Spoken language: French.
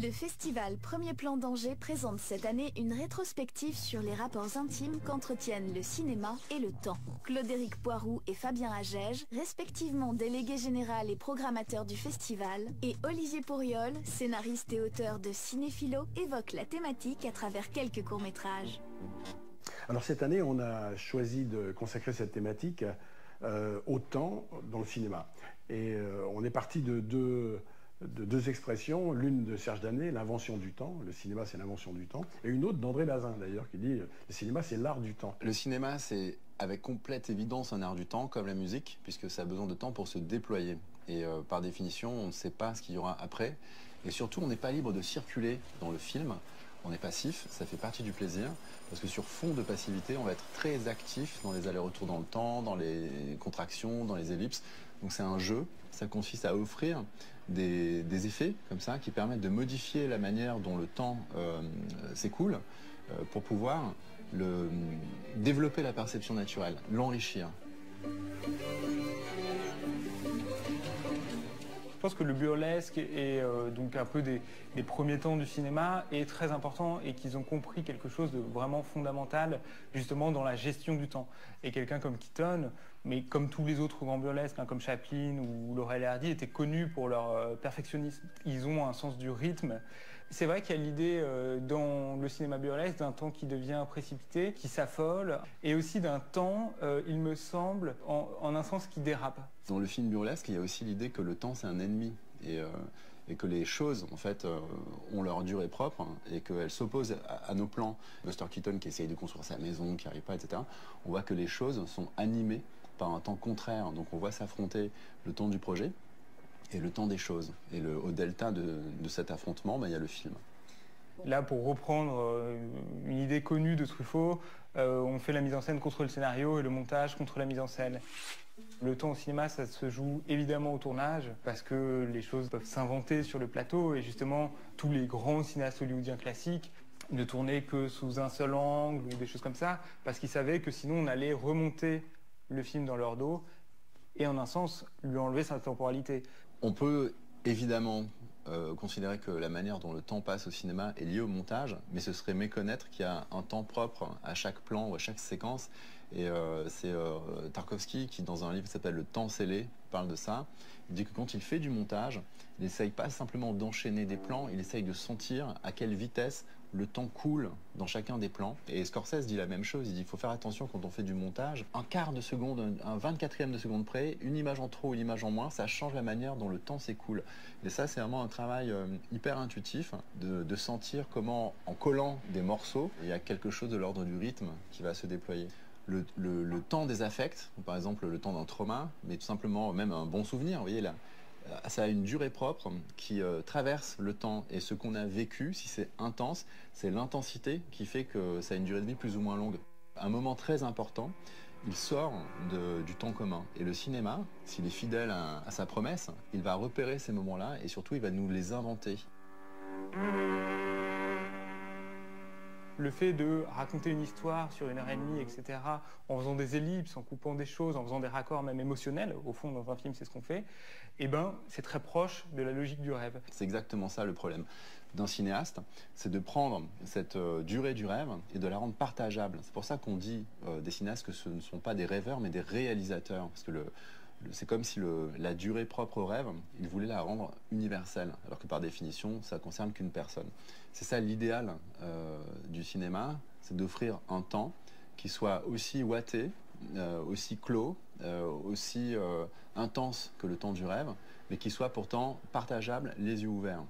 Le festival Premier Plan d'Angers présente cette année une rétrospective sur les rapports intimes qu'entretiennent le cinéma et le temps. Claude-Éric Poiroux et Fabien Agege, respectivement délégué général et programmateur du festival, et Olivier Pourriol, scénariste et auteur de Cinéphilo, évoquent la thématique à travers quelques courts-métrages. Alors cette année, on a choisi de consacrer cette thématique au temps dans le cinéma. Et on est parti de deux expressions, l'une de Serge Damnée, l'invention du temps, le cinéma c'est l'invention du temps, et une autre d'André Bazin d'ailleurs, qui dit le cinéma c'est l'art du temps. Le cinéma c'est avec complète évidence un art du temps, comme la musique, puisque ça a besoin de temps pour se déployer. Et par définition, on ne sait pas ce qu'il y aura après, et surtout on n'est pas libre de circuler dans le film. On est passif, ça fait partie du plaisir, parce que sur fond de passivité, on va être très actif dans les allers-retours dans le temps, dans les contractions, dans les ellipses. Donc c'est un jeu, ça consiste à offrir des effets comme ça qui permettent de modifier la manière dont le temps s'écoule pour pouvoir développer la perception naturelle, l'enrichir. Je pense que le burlesque est donc un peu des premiers temps du cinéma est très important et qu'ils ont compris quelque chose de vraiment fondamental justement dans la gestion du temps. Et quelqu'un comme Keaton, mais comme tous les autres grands burlesques, comme Chaplin ou Laurel et Hardy, étaient connus pour leur perfectionnisme. Ils ont un sens du rythme. C'est vrai qu'il y a l'idée dans le cinéma burlesque d'un temps qui devient précipité, qui s'affole, et aussi d'un temps, il me semble, en un sens qui dérape. Dans le film burlesque, il y a aussi l'idée que le temps c'est un ennemi et que les choses en fait ont leur durée propre et qu'elles s'opposent à nos plans. Buster Keaton qui essaye de construire sa maison, qui n'y arrive pas, etc. On voit que les choses sont animées par un temps contraire. Donc on voit s'affronter le temps du projet et le temps des choses. Et au delta de cet affrontement, il y a le film. Là, pour reprendre une idée connue de Truffaut, on fait la mise en scène contre le scénario et le montage contre la mise en scène. Le temps au cinéma, ça se joue évidemment au tournage, parce que les choses peuvent s'inventer sur le plateau, et justement, tous les grands cinéastes hollywoodiens classiques ne tournaient que sous un seul angle ou des choses comme ça, parce qu'ils savaient que sinon on allait remonter le film dans leur dos, et en un sens, lui enlever sa temporalité. On peut évidemment considérer que la manière dont le temps passe au cinéma est liée au montage, mais ce serait méconnaître qu'il y a un temps propre à chaque plan ou à chaque séquence. Et c'est Tarkovsky qui, dans un livre qui s'appelle Le temps scellé, parle de ça. Il dit que quand il fait du montage, il n'essaye pas simplement d'enchaîner des plans, il essaye de sentir à quelle vitesse le temps coule dans chacun des plans. Et Scorsese dit la même chose, il dit qu'il faut faire attention quand on fait du montage. Un quart de seconde, un 24e de seconde près, une image en trop ou une image en moins, ça change la manière dont le temps s'écoule. Et ça, c'est vraiment un travail hyper intuitif de sentir comment, en collant des morceaux, il y a quelque chose de l'ordre du rythme qui va se déployer. Le temps des affects, par exemple le temps d'un trauma, mais tout simplement même un bon souvenir, vous voyez là, ça a une durée propre qui traverse le temps, et ce qu'on a vécu, si c'est intense, c'est l'intensité qui fait que ça a une durée de vie plus ou moins longue. Un moment très important, il sort du temps commun, et le cinéma, s'il est fidèle à sa promesse, il va repérer ces moments-là et surtout il va nous les inventer. Le fait de raconter une histoire sur 1h30, etc., en faisant des ellipses, en coupant des choses, en faisant des raccords même émotionnels, au fond dans un film c'est ce qu'on fait, eh ben, c'est très proche de la logique du rêve. C'est exactement ça le problème d'un cinéaste, c'est de prendre cette durée du rêve et de la rendre partageable. C'est pour ça qu'on dit des cinéastes que ce ne sont pas des rêveurs mais des réalisateurs, parce que c'est comme si la durée propre au rêve, il voulait la rendre universelle, alors que par définition, ça ne concerne qu'une personne. C'est ça l'idéal du cinéma, c'est d'offrir un temps qui soit aussi ouaté, aussi clos, aussi intense que le temps du rêve, mais qui soit pourtant partageable, les yeux ouverts.